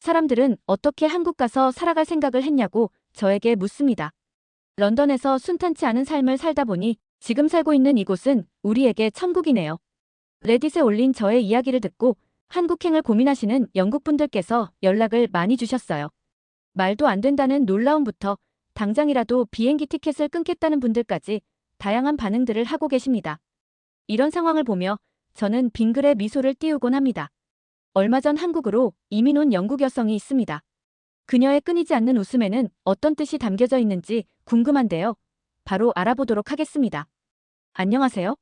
사람들은 어떻게 한국 가서 살아갈 생각을 했냐고 저에게 묻습니다. 런던에서 순탄치 않은 삶을 살다 보니 지금 살고 있는 이곳은 우리에게 천국이네요. 레딧에 올린 저의 이야기를 듣고 한국행을 고민하시는 영국분들께서 연락을 많이 주셨어요. 말도 안 된다는 놀라움부터 당장이라도 비행기 티켓을 끊겠다는 분들까지 다양한 반응들을 하고 계십니다. 이런 상황을 보며 저는 빙글에 미소를 띄우곤 합니다. 얼마 전 한국으로 이민 온 영국 여성이 있습니다. 그녀의 끊이지 않는 웃음에는 어떤 뜻이 담겨져 있는지 궁금한데요. 바로 알아보도록 하겠습니다. 안녕하세요.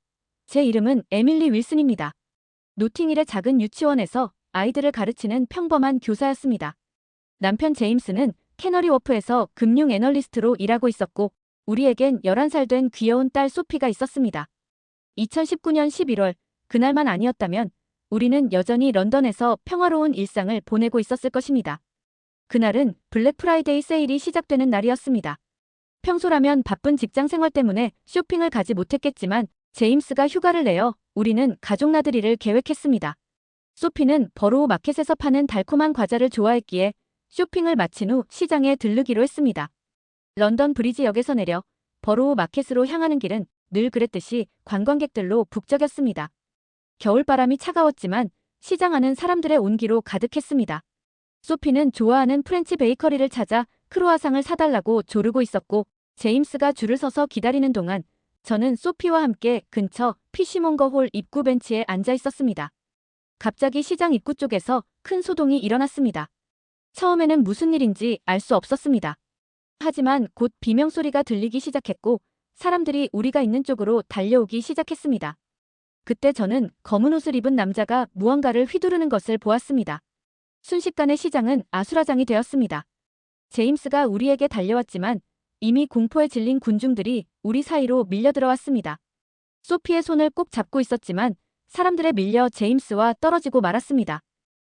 제 이름은 에밀리 윌슨입니다. 노팅힐의 작은 유치원에서 아이들을 가르치는 평범한 교사였습니다. 남편 제임스는 캐너리 워프에서 금융 애널리스트로 일하고 있었고 우리에겐 11살 된 귀여운 딸 소피가 있었습니다. 2019년 11월, 그날만 아니었다면 우리는 여전히 런던에서 평화로운 일상을 보내고 있었을 것입니다. 그날은 블랙 프라이데이 세일이 시작되는 날이었습니다. 평소라면 바쁜 직장 생활 때문에 쇼핑을 가지 못했겠지만 제임스가 휴가를 내어 우리는 가족 나들이를 계획했습니다. 소피는 버로우 마켓에서 파는 달콤한 과자를 좋아했기에 쇼핑을 마친 후 시장에 들르기로 했습니다. 런던 브리지역에서 내려 버로우 마켓으로 향하는 길은 늘 그랬듯이 관광객들로 북적였습니다. 겨울바람이 차가웠지만 시장 안은 사람들의 온기로 가득했습니다. 소피는 좋아하는 프렌치 베이커리를 찾아 크루아상을 사달라고 조르고 있었고 제임스가 줄을 서서 기다리는 동안 저는 소피와 함께 근처 피쉬몽거 홀 입구 벤치에 앉아 있었습니다. 갑자기 시장 입구 쪽에서 큰 소동이 일어났습니다. 처음에는 무슨 일인지 알 수 없었습니다. 하지만 곧 비명소리가 들리기 시작했고 사람들이 우리가 있는 쪽으로 달려오기 시작했습니다. 그때 저는 검은 옷을 입은 남자가 무언가를 휘두르는 것을 보았습니다. 순식간에 시장은 아수라장이 되었습니다. 제임스가 우리에게 달려왔지만 이미 공포에 질린 군중들이 우리 사이로 밀려들어왔습니다. 소피의 손을 꼭 잡고 있었지만 사람들에 밀려 제임스와 떨어지고 말았습니다.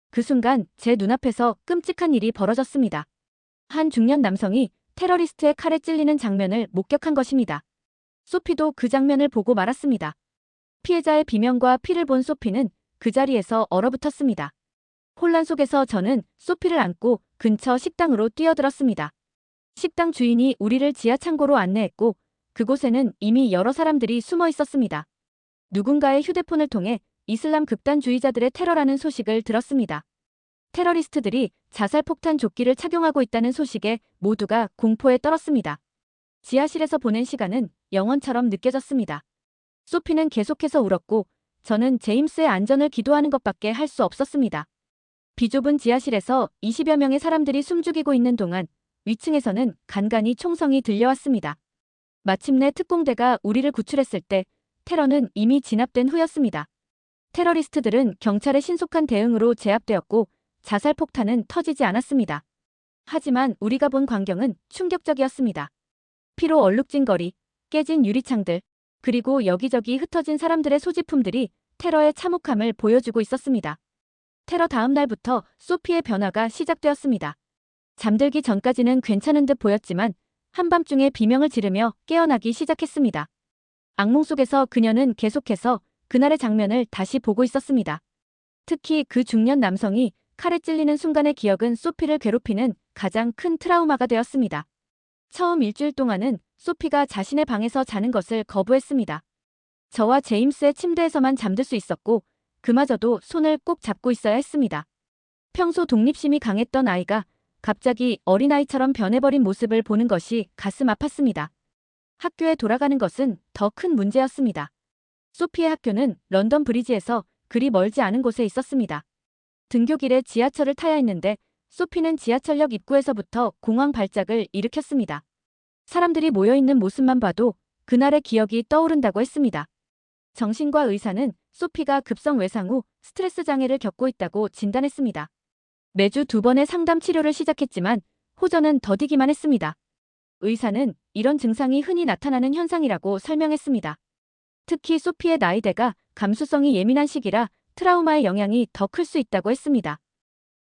그 순간 제 눈앞에서 끔찍한 일이 벌어졌습니다. 한 중년 남성이 테러리스트의 칼에 찔리는 장면을 목격한 것입니다. 소피도 그 장면을 보고 말았습니다. 피해자의 비명과 피를 본 소피는 그 자리에서 얼어붙었습니다. 혼란 속에서 저는 소피를 안고 근처 식당으로 뛰어들었습니다. 식당 주인이 우리를 지하 창고로 안내했고 그곳에는 이미 여러 사람들이 숨어 있었습니다. 누군가의 휴대폰을 통해 이슬람 극단주의자들의 테러라는 소식을 들었습니다. 테러리스트들이 자살폭탄 조끼를 착용하고 있다는 소식에 모두가 공포에 떨었습니다. 지하실에서 보낸 시간은 영원처럼 느껴졌습니다. 소피는 계속해서 울었고 저는 제임스의 안전을 기도하는 것밖에 할 수 없었습니다. 비좁은 지하실에서 20여 명의 사람들이 숨죽이고 있는 동안 위층에서는 간간히 총성이 들려왔습니다. 마침내 특공대가 우리를 구출했을 때 테러는 이미 진압된 후였습니다. 테러리스트들은 경찰의 신속한 대응으로 제압되었고 자살폭탄은 터지지 않았습니다. 하지만 우리가 본 광경은 충격적이었습니다. 피로 얼룩진 거리, 깨진 유리창들, 그리고 여기저기 흩어진 사람들의 소지품들이 테러의 참혹함을 보여주고 있었습니다. 테러 다음 날부터 소피의 변화가 시작되었습니다. 잠들기 전까지는 괜찮은 듯 보였지만 한밤중에 비명을 지르며 깨어나기 시작했습니다. 악몽 속에서 그녀는 계속해서 그날의 장면을 다시 보고 있었습니다. 특히 그 중년 남성이 칼에 찔리는 순간의 기억은 소피를 괴롭히는 가장 큰 트라우마가 되었습니다. 처음 일주일 동안은 소피가 자신의 방에서 자는 것을 거부했습니다. 저와 제임스의 침대에서만 잠들 수 있었고 그마저도 손을 꼭 잡고 있어야 했습니다. 평소 독립심이 강했던 아이가 갑자기 어린아이처럼 변해버린 모습을 보는 것이 가슴 아팠습니다. 학교에 돌아가는 것은 더 큰 문제였습니다. 소피의 학교는 런던 브리지에서 그리 멀지 않은 곳에 있었습니다. 등교길에 지하철을 타야 했는데 소피는 지하철역 입구에서부터 공황 발작을 일으켰습니다. 사람들이 모여있는 모습만 봐도 그날의 기억이 떠오른다고 했습니다. 정신과 의사는 소피가 급성 외상 후 스트레스 장애를 겪고 있다고 진단했습니다. 매주 2번의 상담 치료를 시작했지만 호전은 더디기만 했습니다. 의사는 이런 증상이 흔히 나타나는 현상이라고 설명했습니다. 특히 소피의 나이대가 감수성이 예민한 시기라 트라우마의 영향이 더 클 수 있다고 했습니다.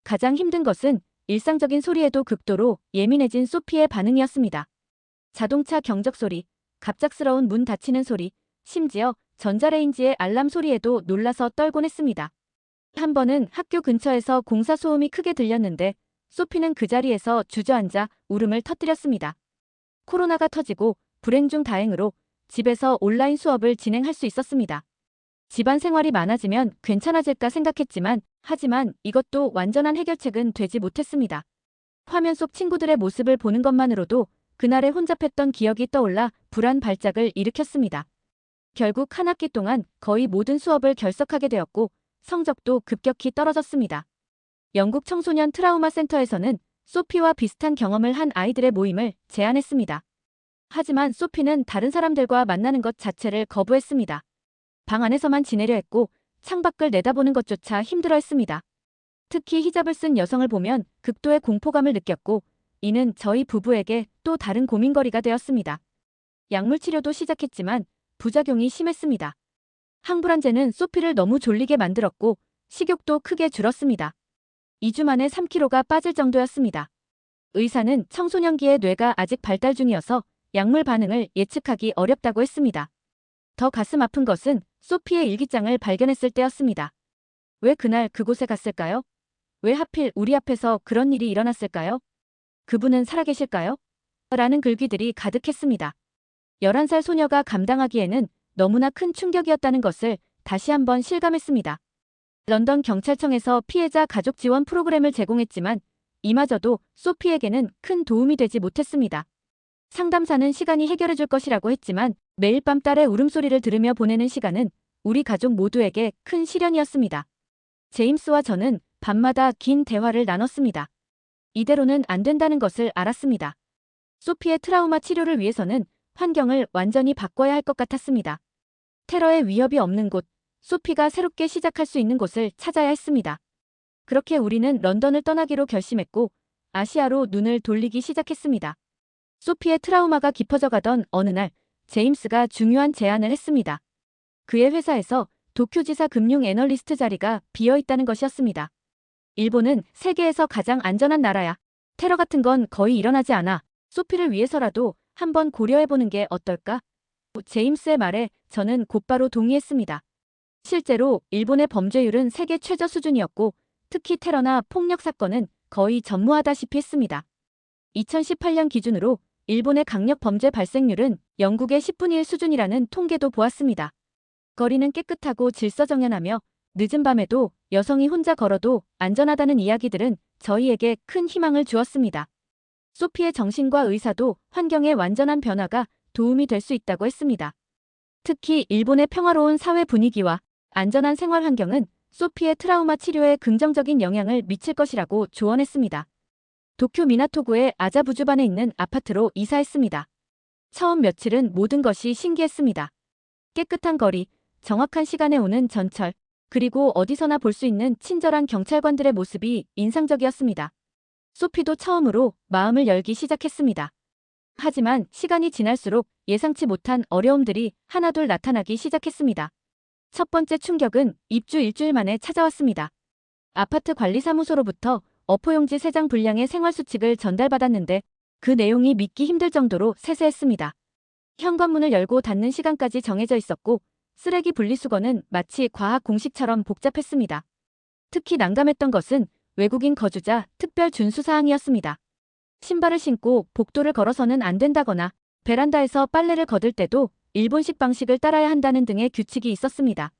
가장 힘든 것은 일상적인 소리에도 극도로 예민해진 소피의 반응이었습니다. 자동차 경적 소리, 갑작스러운 문 닫히는 소리, 심지어 전자레인지의 알람 소리에도 놀라서 떨곤 했습니다. 한 번은 학교 근처에서 공사 소음이 크게 들렸는데 소피는 그 자리에서 주저앉아 울음을 터뜨렸습니다. 코로나가 터지고 불행 중 다행으로 집에서 온라인 수업을 진행할 수 있었습니다. 집안 생활이 많아지면 괜찮아질까 생각했지만 하지만 이것도 완전한 해결책은 되지 못했습니다. 화면 속 친구들의 모습을 보는 것만으로도 그날의 혼잡했던 기억이 떠올라 불안 발작을 일으켰습니다. 결국 한 학기 동안 거의 모든 수업을 결석하게 되었고 성적도 급격히 떨어졌습니다. 영국 청소년 트라우마 센터에서는 소피와 비슷한 경험을 한 아이들의 모임을 제안했습니다. 하지만 소피는 다른 사람들과 만나는 것 자체를 거부했습니다. 방 안에서만 지내려 했고 창밖을 내다보는 것조차 힘들어했습니다. 특히 히잡을 쓴 여성을 보면 극도의 공포감을 느꼈고 이는 저희 부부에게 또 다른 고민거리가 되었습니다. 약물 치료도 시작했지만 부작용이 심했습니다. 항불안제는 소피를 너무 졸리게 만들었고 식욕도 크게 줄었습니다. 2주 만에 3kg가 빠질 정도였습니다. 의사는 청소년기의 뇌가 아직 발달 중이어서 약물 반응을 예측하기 어렵다고 했습니다. 더 가슴 아픈 것은 소피의 일기장을 발견했을 때였습니다. 왜 그날 그곳에 갔을까요? 왜 하필 우리 앞에서 그런 일이 일어났을까요? 그분은 살아계실까요? 라는 글귀들이 가득했습니다. 11살 소녀가 감당하기에는 너무나 큰 충격이었다는 것을 다시 한번 실감했습니다. 런던 경찰청에서 피해자 가족 지원 프로그램을 제공했지만 이마저도 소피에게는 큰 도움이 되지 못했습니다. 상담사는 시간이 해결해줄 것이라고 했지만 매일 밤 딸의 울음소리를 들으며 보내는 시간은 우리 가족 모두에게 큰 시련이었습니다. 제임스와 저는 밤마다 긴 대화를 나눴습니다. 이대로는 안 된다는 것을 알았습니다. 소피의 트라우마 치료를 위해서는 환경을 완전히 바꿔야 할 것 같았습니다. 테러의 위협이 없는 곳, 소피가 새롭게 시작할 수 있는 곳을 찾아야 했습니다. 그렇게 우리는 런던을 떠나기로 결심했고 아시아로 눈을 돌리기 시작했습니다. 소피의 트라우마가 깊어져 가던 어느 날 제임스가 중요한 제안을 했습니다. 그의 회사에서 도쿄지사 금융 애널리스트 자리가 비어있다는 것이었습니다. 일본은 세계에서 가장 안전한 나라야. 테러 같은 건 거의 일어나지 않아. 소피를 위해서라도 한번 고려해보는 게 어떨까? 제임스의 말에 저는 곧바로 동의했습니다. 실제로 일본의 범죄율은 세계 최저 수준이었고 특히 테러나 폭력 사건은 거의 전무하다시피 했습니다. 2018년 기준으로 일본의 강력 범죄 발생률은 영국의 10분의 1 수준이라는 통계도 보았습니다. 거리는 깨끗하고 질서정연하며 늦은 밤에도 여성이 혼자 걸어도 안전하다는 이야기들은 저희에게 큰 희망을 주었습니다. 소피의 정신과 의사도 환경의 완전한 변화가 도움이 될 수 있다고 했습니다. 특히 일본의 평화로운 사회 분위기와 안전한 생활 환경은 소피의 트라우마 치료에 긍정적인 영향을 미칠 것이라고 조언했습니다. 도쿄 미나토구의 아자부주반에 있는 아파트로 이사했습니다. 처음 며칠은 모든 것이 신기했습니다. 깨끗한 거리, 정확한 시간에 오는 전철, 그리고 어디서나 볼 수 있는 친절한 경찰관들의 모습이 인상적이었습니다. 소피도 처음으로 마음을 열기 시작했습니다. 하지만 시간이 지날수록 예상치 못한 어려움들이 하나둘 나타나기 시작했습니다. 첫 번째 충격은 입주 일주일 만에 찾아왔습니다. 아파트 관리사무소로부터 어포용지 3장 분량의 생활수칙을 전달받았는데 그 내용이 믿기 힘들 정도로 세세했습니다. 현관문을 열고 닫는 시간까지 정해져 있었고 쓰레기 분리수거는 마치 과학 공식처럼 복잡했습니다. 특히 난감했던 것은 외국인 거주자 특별 준수사항이었습니다. 신발을 신고 복도를 걸어서는 안 된다거나 베란다에서 빨래를 거둘 때도 일본식 방식을 따라야 한다는 등의 규칙이 있었습니다.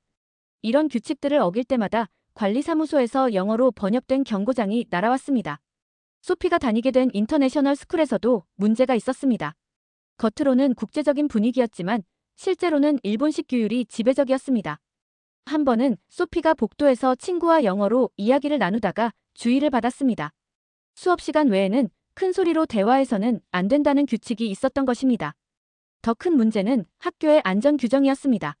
이런 규칙들을 어길 때마다 관리사무소에서 영어로 번역된 경고장이 날아왔습니다. 소피가 다니게 된 인터내셔널 스쿨에서도 문제가 있었습니다. 겉으로는 국제적인 분위기였지만 실제로는 일본식 규율이 지배적이었습니다. 한 번은 소피가 복도에서 친구와 영어로 이야기를 나누다가 주의를 받았습니다. 수업 시간 외에는 큰 소리로 대화해서는 안 된다는 규칙이 있었던 것입니다. 더 큰 문제는 학교의 안전 규정이었습니다.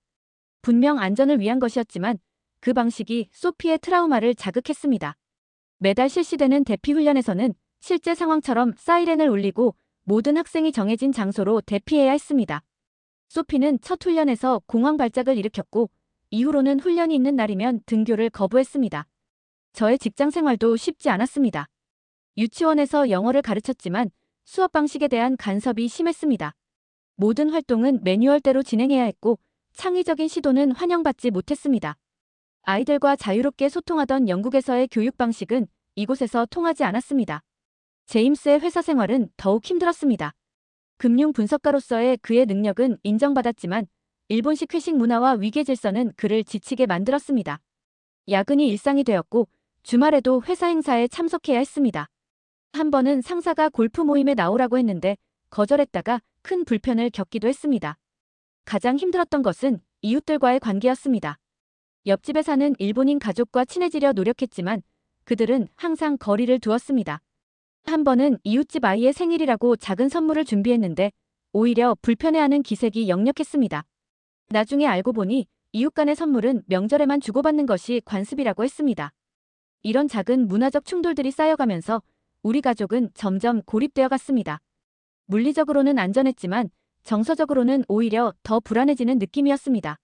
분명 안전을 위한 것이었지만 그 방식이 소피의 트라우마를 자극했습니다. 매달 실시되는 대피 훈련에서는 실제 상황처럼 사이렌을 울리고 모든 학생이 정해진 장소로 대피해야 했습니다. 소피는 첫 훈련에서 공황 발작을 일으켰고 이후로는 훈련이 있는 날이면 등교를 거부했습니다. 저의 직장 생활도 쉽지 않았습니다. 유치원에서 영어를 가르쳤지만 수업 방식에 대한 간섭이 심했습니다. 모든 활동은 매뉴얼대로 진행해야 했고 창의적인 시도는 환영받지 못했습니다. 아이들과 자유롭게 소통하던 영국에서의 교육 방식은 이곳에서 통하지 않았습니다. 제임스의 회사 생활은 더욱 힘들었습니다. 금융 분석가로서의 그의 능력은 인정받았지만 일본식 회식 문화와 위계 질서는 그를 지치게 만들었습니다. 야근이 일상이 되었고 주말에도 회사 행사에 참석해야 했습니다. 한 번은 상사가 골프 모임에 나오라고 했는데 거절했다가 큰 불편을 겪기도 했습니다. 가장 힘들었던 것은 이웃들과의 관계였습니다. 옆집에 사는 일본인 가족과 친해지려 노력했지만 그들은 항상 거리를 두었습니다. 한 번은 이웃집 아이의 생일이라고 작은 선물을 준비했는데 오히려 불편해하는 기색이 역력했습니다. 나중에 알고 보니 이웃 간의 선물은 명절에만 주고받는 것이 관습이라고 했습니다. 이런 작은 문화적 충돌들이 쌓여가면서 우리 가족은 점점 고립되어 갔습니다. 물리적으로는 안전했지만 정서적으로는 오히려 더 불안해지는 느낌이었습니다.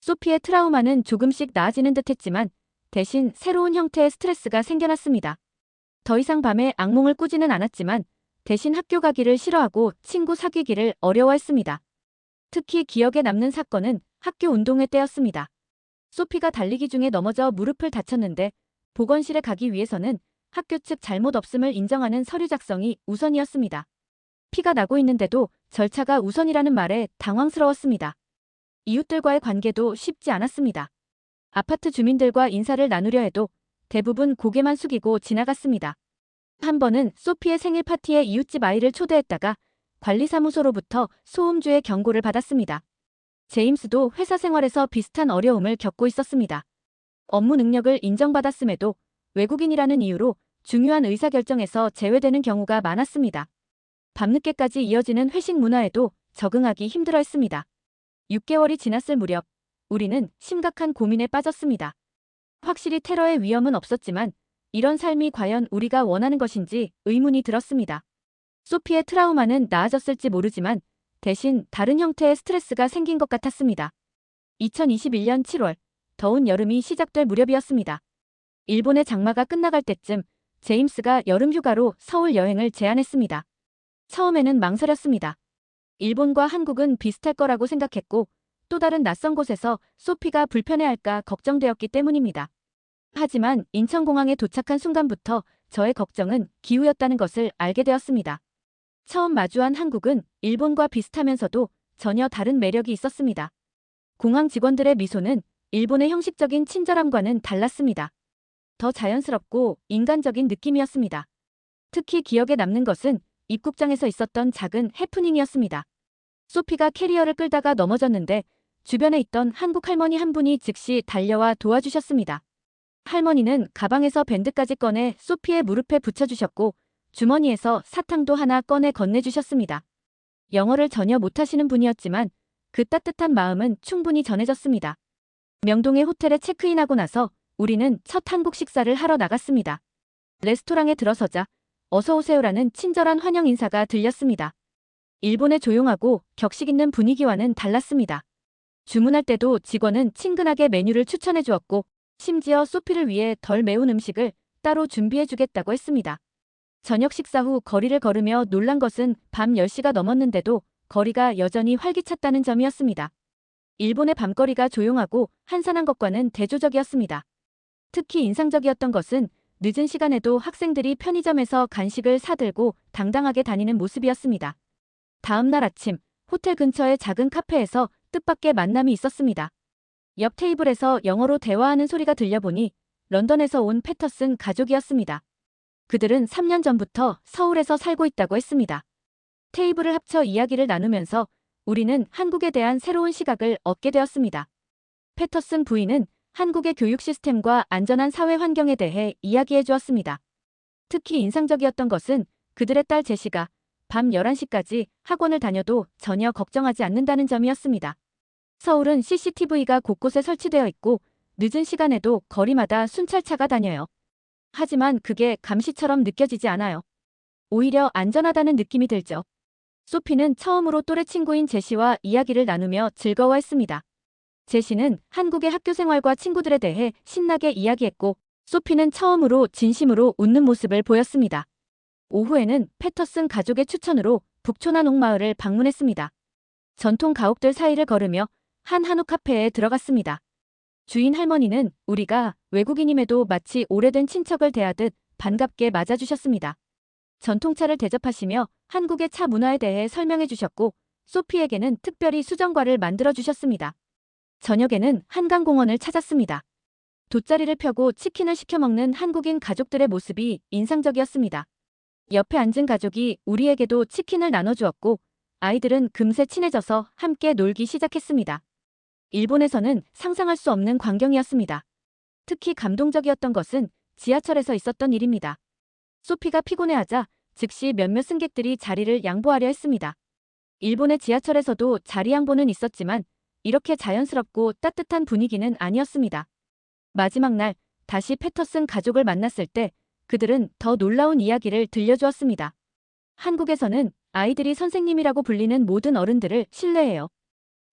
소피의 트라우마는 조금씩 나아지는 듯했지만 대신 새로운 형태의 스트레스가 생겨났습니다. 더 이상 밤에 악몽을 꾸지는 않았지만 대신 학교 가기를 싫어하고 친구 사귀기를 어려워했습니다. 특히 기억에 남는 사건은 학교 운동회 때였습니다. 소피가 달리기 중에 넘어져 무릎을 다쳤는데 보건실에 가기 위해서는 학교 측 잘못 없음을 인정하는 서류 작성이 우선이었습니다. 피가 나고 있는데도 절차가 우선이라는 말에 당황스러웠습니다. 이웃들과의 관계도 쉽지 않았습니다. 아파트 주민들과 인사를 나누려 해도 대부분 고개만 숙이고 지나갔습니다. 한 번은 소피의 생일 파티에 이웃집 아이를 초대했다가 관리사무소로부터 소음주의 경고를 받았습니다. 제임스도 회사 생활에서 비슷한 어려움을 겪고 있었습니다. 업무 능력을 인정받았음에도 외국인이라는 이유로 중요한 의사결정에서 제외되는 경우가 많았습니다. 밤늦게까지 이어지는 회식 문화에도 적응하기 힘들어했습니다. 6개월이 지났을 무렵 우리는 심각한 고민에 빠졌습니다. 확실히 테러의 위험은 없었지만 이런 삶이 과연 우리가 원하는 것인지 의문이 들었습니다. 소피의 트라우마는 나아졌을지 모르지만 대신 다른 형태의 스트레스가 생긴 것 같았습니다. 2021년 7월, 더운 여름이 시작될 무렵이었습니다. 일본의 장마가 끝나갈 때쯤 제임스가 여름 휴가로 서울 여행을 제안했습니다. 처음에는 망설였습니다. 일본과 한국은 비슷할 거라고 생각했고 또 다른 낯선 곳에서 소피가 불편해할까 걱정되었기 때문입니다. 하지만 인천공항에 도착한 순간부터 저의 걱정은 기우였다는 것을 알게 되었습니다. 처음 마주한 한국은 일본과 비슷하면서도 전혀 다른 매력이 있었습니다. 공항 직원들의 미소는 일본의 형식적인 친절함과는 달랐습니다. 더 자연스럽고 인간적인 느낌이었습니다. 특히 기억에 남는 것은 입국장에서 있었던 작은 해프닝이었습니다. 소피가 캐리어를 끌다가 넘어졌는데 주변에 있던 한국 할머니 한 분이 즉시 달려와 도와주셨습니다. 할머니는 가방에서 밴드까지 꺼내 소피의 무릎에 붙여주셨고 주머니에서 사탕도 하나 꺼내 건네주셨습니다. 영어를 전혀 못하시는 분이었지만 그 따뜻한 마음은 충분히 전해졌습니다. 명동의 호텔에 체크인하고 나서 우리는 첫 한국 식사를 하러 나갔습니다. 레스토랑에 들어서자 어서오세요라는 친절한 환영 인사가 들렸습니다. 일본의 조용하고 격식 있는 분위기와는 달랐습니다. 주문할 때도 직원은 친근하게 메뉴를 추천해 주었고 심지어 소피를 위해 덜 매운 음식을 따로 준비해 주겠다고 했습니다. 저녁 식사 후 거리를 걸으며 놀란 것은 밤 10시가 넘었는데도 거리가 여전히 활기찼다는 점이었습니다. 일본의 밤거리가 조용하고 한산한 것과는 대조적이었습니다. 특히 인상적이었던 것은 늦은 시간에도 학생들이 편의점에서 간식을 사들고 당당하게 다니는 모습이었습니다. 다음 날 아침 호텔 근처의 작은 카페에서 뜻밖의 만남이 있었습니다. 옆 테이블에서 영어로 대화하는 소리가 들려보니 런던에서 온 패터슨 가족이었습니다. 그들은 3년 전부터 서울에서 살고 있다고 했습니다. 테이블을 합쳐 이야기를 나누면서 우리는 한국에 대한 새로운 시각을 얻게 되었습니다. 패터슨 부인은 한국의 교육 시스템과 안전한 사회 환경에 대해 이야기해 주었습니다. 특히 인상적이었던 것은 그들의 딸 제시가 밤 11시까지 학원을 다녀도 전혀 걱정하지 않는다는 점이었습니다. 서울은 CCTV가 곳곳에 설치되어 있고 늦은 시간에도 거리마다 순찰차가 다녀요. 하지만 그게 감시처럼 느껴지지 않아요. 오히려 안전하다는 느낌이 들죠. 소피는 처음으로 또래 친구인 제시와 이야기를 나누며 즐거워했습니다. 제시는 한국의 학교 생활과 친구들에 대해 신나게 이야기했고 소피는 처음으로 진심으로 웃는 모습을 보였습니다. 오후에는 패터슨 가족의 추천으로 북촌 한옥마을을 방문했습니다. 전통 가옥들 사이를 걸으며 한 한옥 카페에 들어갔습니다. 주인 할머니는 우리가 외국인임에도 마치 오래된 친척을 대하듯 반갑게 맞아주셨습니다. 전통차를 대접하시며 한국의 차 문화에 대해 설명해 주셨고 소피에게는 특별히 수정과를 만들어 주셨습니다. 저녁에는 한강공원을 찾았습니다. 돗자리를 펴고 치킨을 시켜 먹는 한국인 가족들의 모습이 인상적이었습니다. 옆에 앉은 가족이 우리에게도 치킨을 나눠주었고 아이들은 금세 친해져서 함께 놀기 시작했습니다. 일본에서는 상상할 수 없는 광경이었습니다. 특히 감동적이었던 것은 지하철에서 있었던 일입니다. 소피가 피곤해하자 즉시 몇몇 승객들이 자리를 양보하려 했습니다. 일본의 지하철에서도 자리 양보는 있었지만 이렇게 자연스럽고 따뜻한 분위기는 아니었습니다. 마지막 날 다시 패터슨 가족을 만났을 때 그들은 더 놀라운 이야기를 들려주었습니다. 한국에서는 아이들이 선생님이라고 불리는 모든 어른들을 신뢰해요.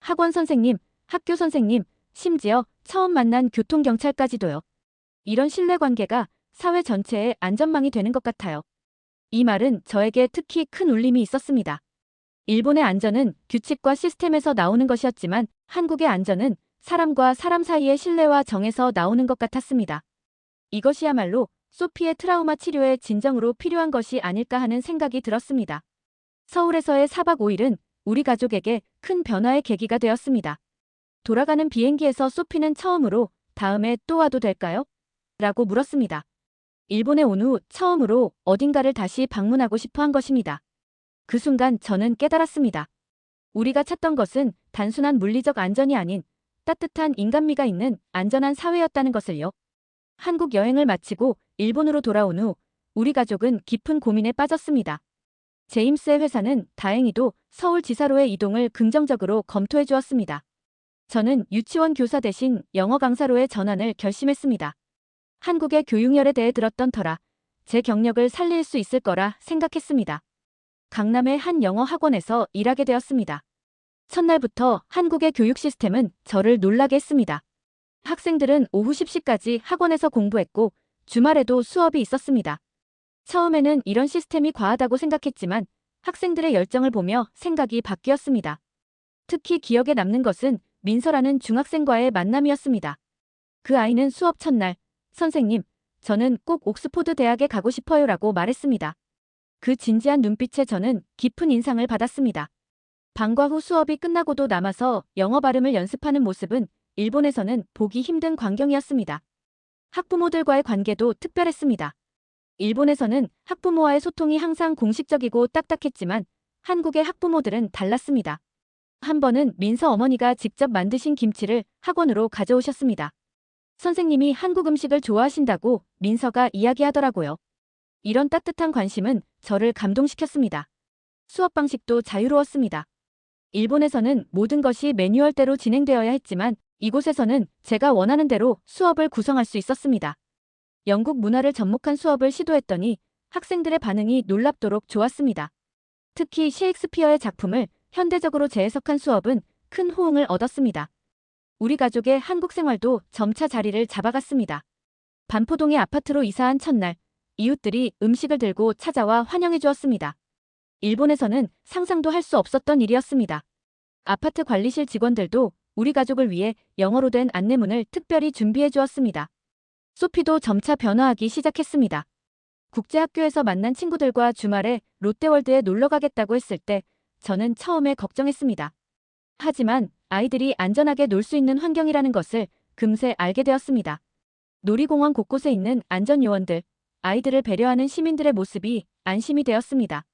학원 선생님, 학교 선생님, 심지어 처음 만난 교통경찰까지도요. 이런 신뢰관계가 사회 전체의 안전망이 되는 것 같아요. 이 말은 저에게 특히 큰 울림이 있었습니다. 일본의 안전은 규칙과 시스템에서 나오는 것이었지만 한국의 안전은 사람과 사람 사이의 신뢰와 정에서 나오는 것 같았습니다. 이것이야말로 소피의 트라우마 치료에 진정으로 필요한 것이 아닐까 하는 생각이 들었습니다. 서울에서의 4박 5일은 우리 가족에게 큰 변화의 계기가 되었습니다. 돌아가는 비행기에서 소피는 처음으로 다음에 또 와도 될까요? 라고 물었습니다. 일본에 온 후 처음으로 어딘가를 다시 방문하고 싶어 한 것입니다. 그 순간 저는 깨달았습니다. 우리가 찾던 것은 단순한 물리적 안전이 아닌 따뜻한 인간미가 있는 안전한 사회였다는 것을요. 한국 여행을 마치고 일본으로 돌아온 후 우리 가족은 깊은 고민에 빠졌습니다. 제임스의 회사는 다행히도 서울지사로의 이동을 긍정적으로 검토해 주었습니다. 저는 유치원 교사 대신 영어 강사로의 전환을 결심했습니다. 한국의 교육열에 대해 들었던 터라 제 경력을 살릴 수 있을 거라 생각했습니다. 강남의 한 영어 학원에서 일하게 되었습니다. 첫날부터 한국의 교육 시스템은 저를 놀라게 했습니다. 학생들은 오후 10시까지 학원에서 공부했고 주말에도 수업이 있었습니다. 처음에는 이런 시스템이 과하다고 생각했지만 학생들의 열정을 보며 생각이 바뀌었습니다. 특히 기억에 남는 것은 민서라는 중학생과의 만남이었습니다. 그 아이는 수업 첫날, 선생님, 저는 꼭 옥스포드 대학에 가고 싶어요라고 말했습니다. 그 진지한 눈빛에 저는 깊은 인상을 받았습니다. 방과 후 수업이 끝나고도 남아서 영어 발음을 연습하는 모습은 일본에서는 보기 힘든 광경이었습니다. 학부모들과의 관계도 특별했습니다. 일본에서는 학부모와의 소통이 항상 공식적이고 딱딱했지만 한국의 학부모들은 달랐습니다. 한 번은 민서 어머니가 직접 만드신 김치를 학원으로 가져오셨습니다. 선생님이 한국 음식을 좋아하신다고 민서가 이야기하더라고요. 이런 따뜻한 관심은 저를 감동시켰습니다. 수업 방식도 자유로웠습니다. 일본에서는 모든 것이 매뉴얼대로 진행되어야 했지만 이곳에서는 제가 원하는 대로 수업을 구성할 수 있었습니다. 영국 문화를 접목한 수업을 시도했더니 학생들의 반응이 놀랍도록 좋았습니다. 특히 셰익스피어의 작품을 현대적으로 재해석한 수업은 큰 호응을 얻었습니다. 우리 가족의 한국 생활도 점차 자리를 잡아갔습니다. 반포동의 아파트로 이사한 첫날, 이웃들이 음식을 들고 찾아와 환영해 주었습니다. 일본에서는 상상도 할 수 없었던 일이었습니다. 아파트 관리실 직원들도 우리 가족을 위해 영어로 된 안내문을 특별히 준비해 주었습니다. 소피도 점차 변화하기 시작했습니다. 국제학교에서 만난 친구들과 주말에 롯데월드에 놀러 가겠다고 했을 때 저는 처음에 걱정했습니다. 하지만 아이들이 안전하게 놀 수 있는 환경이라는 것을 금세 알게 되었습니다. 놀이공원 곳곳에 있는 안전요원들, 아이들을 배려하는 시민들의 모습이 안심이 되었습니다.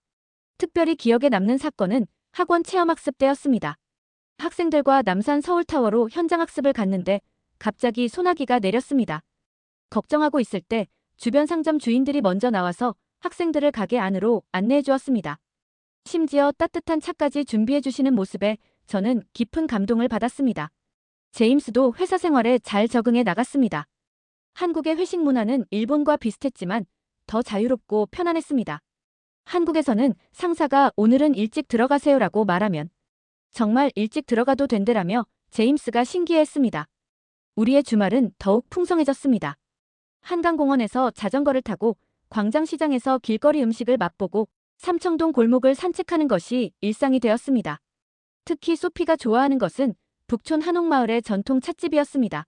특별히 기억에 남는 사건은 학원 체험학습 때였습니다. 학생들과 남산 서울타워로 현장학습을 갔는데 갑자기 소나기가 내렸습니다. 걱정하고 있을 때 주변 상점 주인들이 먼저 나와서 학생들을 가게 안으로 안내해 주었습니다. 심지어 따뜻한 차까지 준비해 주시는 모습에 저는 깊은 감동을 받았습니다. 제임스도 회사 생활에 잘 적응해 나갔습니다. 한국의 회식 문화는 일본과 비슷했지만 더 자유롭고 편안했습니다. 한국에서는 상사가 오늘은 일찍 들어가세요라고 말하면 정말 일찍 들어가도 된대라며 제임스가 신기해했습니다. 우리의 주말은 더욱 풍성해졌습니다. 한강공원에서 자전거를 타고 광장시장에서 길거리 음식을 맛보고 삼청동 골목을 산책하는 것이 일상이 되었습니다. 특히 소피가 좋아하는 것은 북촌 한옥마을의 전통 찻집이었습니다.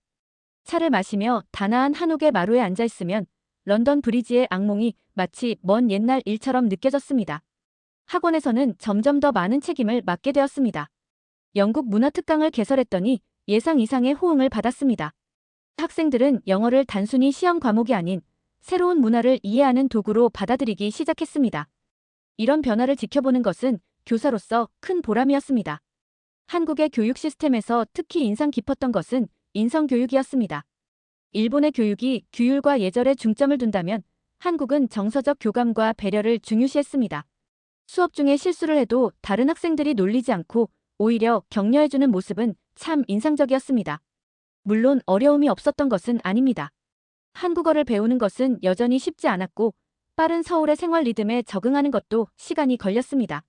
차를 마시며 단아한 한옥의 마루에 앉아있으면 런던 브리지의 악몽이 마치 먼 옛날 일처럼 느껴졌습니다. 학원에서는 점점 더 많은 책임을 맡게 되었습니다. 영국 문화 특강을 개설했더니 예상 이상의 호응을 받았습니다. 학생들은 영어를 단순히 시험 과목이 아닌 새로운 문화를 이해하는 도구로 받아들이기 시작했습니다. 이런 변화를 지켜보는 것은 교사로서 큰 보람이었습니다. 한국의 교육 시스템에서 특히 인상 깊었던 것은 인성교육이었습니다. 일본의 교육이 규율과 예절에 중점을 둔다면 한국은 정서적 교감과 배려를 중요시했습니다. 수업 중에 실수를 해도 다른 학생들이 놀리지 않고 오히려 격려해주는 모습은 참 인상적이었습니다. 물론 어려움이 없었던 것은 아닙니다. 한국어를 배우는 것은 여전히 쉽지 않았고 빠른 서울의 생활 리듬에 적응하는 것도 시간이 걸렸습니다.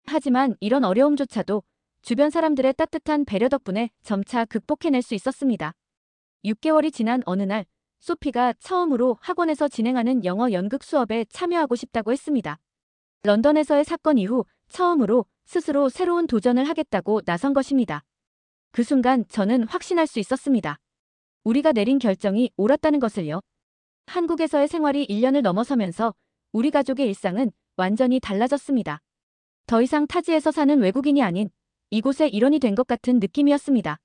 하지만 이런 어려움조차도 주변 사람들의 따뜻한 배려 덕분에 점차 극복해낼 수 있었습니다. 6개월이 지난 어느 날 소피가 처음으로 학원에서 진행하는 영어 연극 수업에 참여하고 싶다고 했습니다. 런던에서의 사건 이후 처음으로 스스로 새로운 도전을 하겠다고 나선 것입니다. 그 순간 저는 확신할 수 있었습니다. 우리가 내린 결정이 옳았다는 것을요. 한국에서의 생활이 1년을 넘어서면서 우리 가족의 일상은 완전히 달라졌습니다. 더 이상 타지에서 사는 외국인이 아닌 이곳의 일원이 된 것 같은 느낌이었습니다.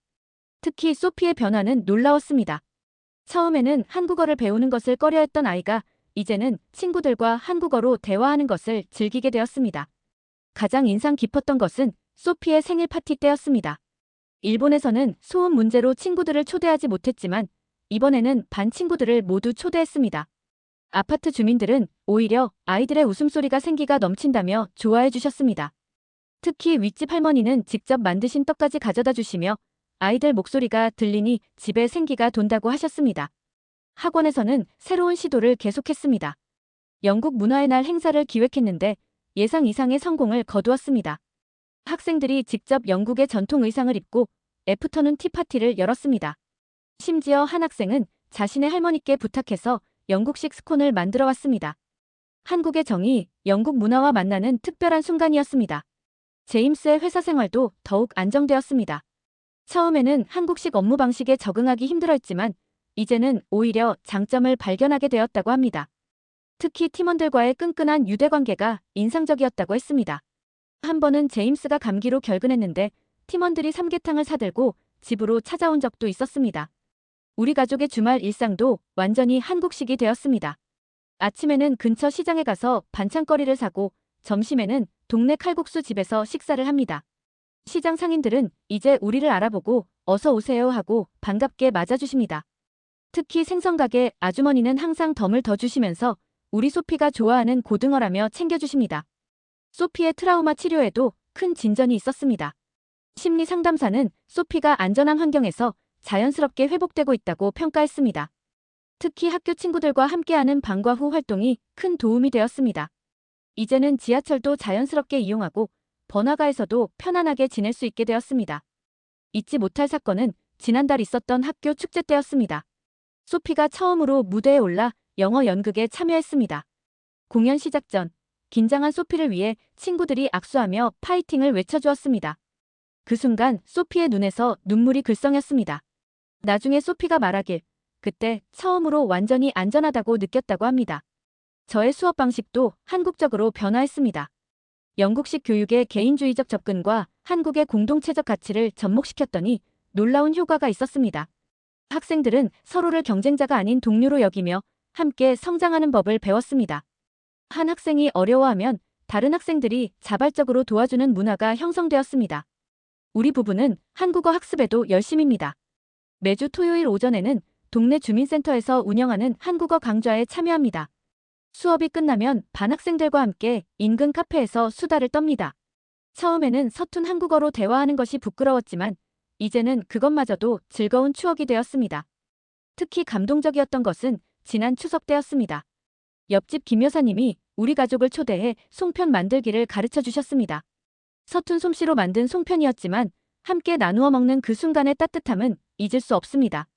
특히 소피의 변화는 놀라웠습니다. 처음에는 한국어를 배우는 것을 꺼려했던 아이가 이제는 친구들과 한국어로 대화하는 것을 즐기게 되었습니다. 가장 인상 깊었던 것은 소피의 생일 파티 때였습니다. 일본에서는 소음 문제로 친구들을 초대하지 못했지만 이번에는 반 친구들을 모두 초대했습니다. 아파트 주민들은 오히려 아이들의 웃음소리가 생기가 넘친다며 좋아해 주셨습니다. 특히 윗집 할머니는 직접 만드신 떡까지 가져다 주시며 아이들 목소리가 들리니 집에 생기가 돈다고 하셨습니다. 학원에서는 새로운 시도를 계속했습니다. 영국 문화의 날 행사를 기획했는데 예상 이상의 성공을 거두었습니다. 학생들이 직접 영국의 전통 의상을 입고 애프터눈 티파티를 열었습니다. 심지어 한 학생은 자신의 할머니께 부탁해서 영국식 스콘을 만들어 왔습니다. 한국의 정이 영국 문화와 만나는 특별한 순간이었습니다. 제임스의 회사 생활도 더욱 안정되었습니다. 처음에는 한국식 업무 방식에 적응하기 힘들었지만 이제는 오히려 장점을 발견하게 되었다고 합니다. 특히 팀원들과의 끈끈한 유대관계가 인상적이었다고 했습니다. 한 번은 제임스가 감기로 결근했는데 팀원들이 삼계탕을 사들고 집으로 찾아온 적도 있었습니다. 우리 가족의 주말 일상도 완전히 한국식이 되었습니다. 아침에는 근처 시장에 가서 반찬거리를 사고 점심에는 동네 칼국수 집에서 식사를 합니다. 시장 상인들은 이제 우리를 알아보고 어서 오세요 하고 반갑게 맞아주십니다. 특히 생선가게 아주머니는 항상 덤을 더 주시면서 우리 소피가 좋아하는 고등어라며 챙겨주십니다. 소피의 트라우마 치료에도 큰 진전이 있었습니다. 심리 상담사는 소피가 안전한 환경에서 자연스럽게 회복되고 있다고 평가했습니다. 특히 학교 친구들과 함께하는 방과 후 활동이 큰 도움이 되었습니다. 이제는 지하철도 자연스럽게 이용하고 번화가에서도 편안하게 지낼 수 있게 되었습니다. 잊지 못할 사건은 지난달 있었던 학교 축제 때였습니다. 소피가 처음으로 무대에 올라 영어 연극에 참여했습니다. 공연 시작 전 긴장한 소피를 위해 친구들이 악수하며 파이팅을 외쳐주었습니다. 그 순간 소피의 눈에서 눈물이 글썽였습니다. 나중에 소피가 말하길 그때 처음으로 완전히 안전하다고 느꼈다고 합니다. 저의 수업 방식도 한국적으로 변화했습니다. 영국식 교육의 개인주의적 접근과 한국의 공동체적 가치를 접목시켰더니 놀라운 효과가 있었습니다. 학생들은 서로를 경쟁자가 아닌 동료로 여기며 함께 성장하는 법을 배웠습니다. 한 학생이 어려워하면 다른 학생들이 자발적으로 도와주는 문화가 형성되었습니다. 우리 부부는 한국어 학습에도 열심입니다. 매주 토요일 오전에는 동네 주민센터에서 운영하는 한국어 강좌에 참여합니다. 수업이 끝나면 반 학생들과 함께 인근 카페에서 수다를 떱니다. 처음에는 서툰 한국어로 대화하는 것이 부끄러웠지만 이제는 그것마저도 즐거운 추억이 되었습니다. 특히 감동적이었던 것은 지난 추석 때였습니다. 옆집 김 여사님이 우리 가족을 초대해 송편 만들기를 가르쳐 주셨습니다. 서툰 솜씨로 만든 송편이었지만 함께 나누어 먹는 그 순간의 따뜻함은 잊을 수 없습니다.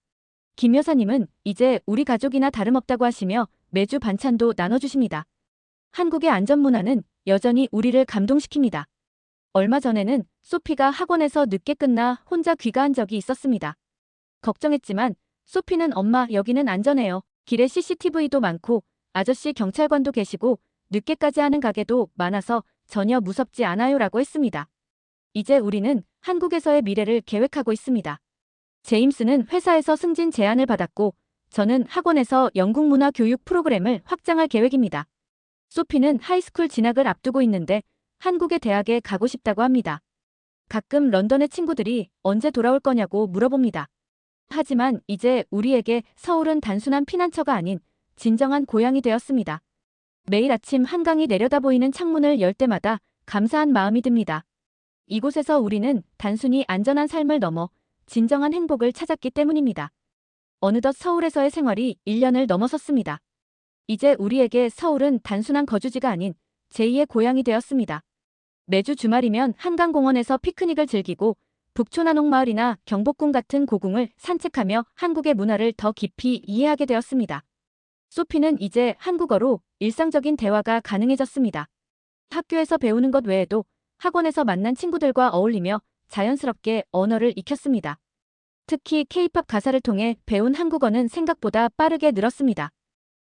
김 여사님은 이제 우리 가족이나 다름없다고 하시며 매주 반찬도 나눠주십니다. 한국의 안전문화는 여전히 우리를 감동시킵니다. 얼마 전에는 소피가 학원에서 늦게 끝나 혼자 귀가한 적이 있었습니다. 걱정했지만 소피는 엄마 여기는 안전해요. 길에 CCTV도 많고 아저씨 경찰관도 계시고 늦게까지 하는 가게도 많아서 전혀 무섭지 않아요라고 했습니다. 이제 우리는 한국에서의 미래를 계획하고 있습니다. 제임스는 회사에서 승진 제안을 받았고 저는 학원에서 영국 문화 교육 프로그램을 확장할 계획입니다. 소피는 하이스쿨 진학을 앞두고 있는데 한국의 대학에 가고 싶다고 합니다. 가끔 런던의 친구들이 언제 돌아올 거냐고 물어봅니다. 하지만 이제 우리에게 서울은 단순한 피난처가 아닌 진정한 고향이 되었습니다. 매일 아침 한강이 내려다 보이는 창문을 열 때마다 감사한 마음이 듭니다. 이곳에서 우리는 단순히 안전한 삶을 넘어 진정한 행복을 찾았기 때문입니다. 어느덧 서울에서의 생활이 1년을 넘어섰습니다. 이제 우리에게 서울은 단순한 거주지가 아닌 제2의 고향이 되었습니다. 매주 주말이면 한강공원에서 피크닉을 즐기고 북촌한옥마을이나 경복궁 같은 고궁을 산책하며 한국의 문화를 더 깊이 이해하게 되었습니다. 소피는 이제 한국어로 일상적인 대화가 가능해졌습니다. 학교에서 배우는 것 외에도 학원에서 만난 친구들과 어울리며 자연스럽게 언어를 익혔습니다. 특히 K-팝 가사를 통해 배운 한국어는 생각보다 빠르게 늘었습니다.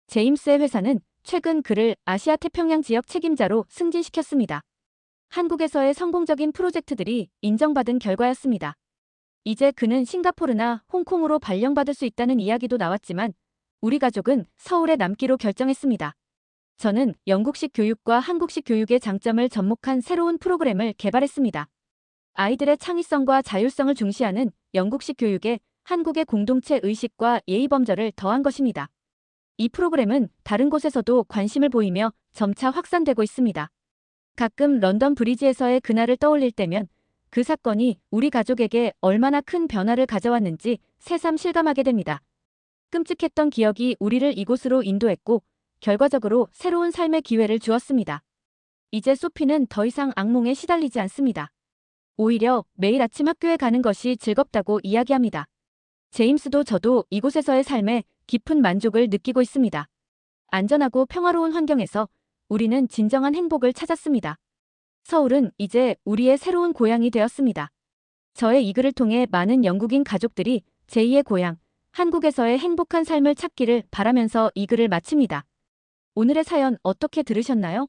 제임스의 회사는 최근 그를 아시아 태평양 지역 책임자로 승진시켰습니다. 한국에서의 성공적인 프로젝트들이 인정받은 결과였습니다. 이제 그는 싱가포르나 홍콩으로 발령받을 수 있다는 이야기도 나왔지만 우리 가족은 서울에 남기로 결정했습니다. 저는 영국식 교육과 한국식 교육의 장점을 접목한 새로운 프로그램을 개발했습니다. 아이들의 창의성과 자율성을 중시하는 영국식 교육에 한국의 공동체 의식과 예의범절을 더한 것입니다. 이 프로그램은 다른 곳에서도 관심을 보이며 점차 확산되고 있습니다. 가끔 런던 브리지에서의 그날을 떠올릴 때면 그 사건이 우리 가족에게 얼마나 큰 변화를 가져왔는지 새삼 실감하게 됩니다. 끔찍했던 기억이 우리를 이곳으로 인도했고 결과적으로 새로운 삶의 기회를 주었습니다. 이제 소피는 더 이상 악몽에 시달리지 않습니다. 오히려 매일 아침 학교에 가는 것이 즐겁다고 이야기합니다. 제임스도 저도 이곳에서의 삶에 깊은 만족을 느끼고 있습니다. 안전하고 평화로운 환경에서 우리는 진정한 행복을 찾았습니다. 서울은 이제 우리의 새로운 고향이 되었습니다. 저의 이 글을 통해 많은 영국인 가족들이 제2의 고향, 한국에서의 행복한 삶을 찾기를 바라면서 이 글을 마칩니다. 오늘의 사연 어떻게 들으셨나요?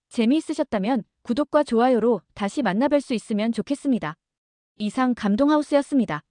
재미있으셨다면 구독과 좋아요로 다시 만나뵐 수 있으면 좋겠습니다. 이상 감동하우스였습니다.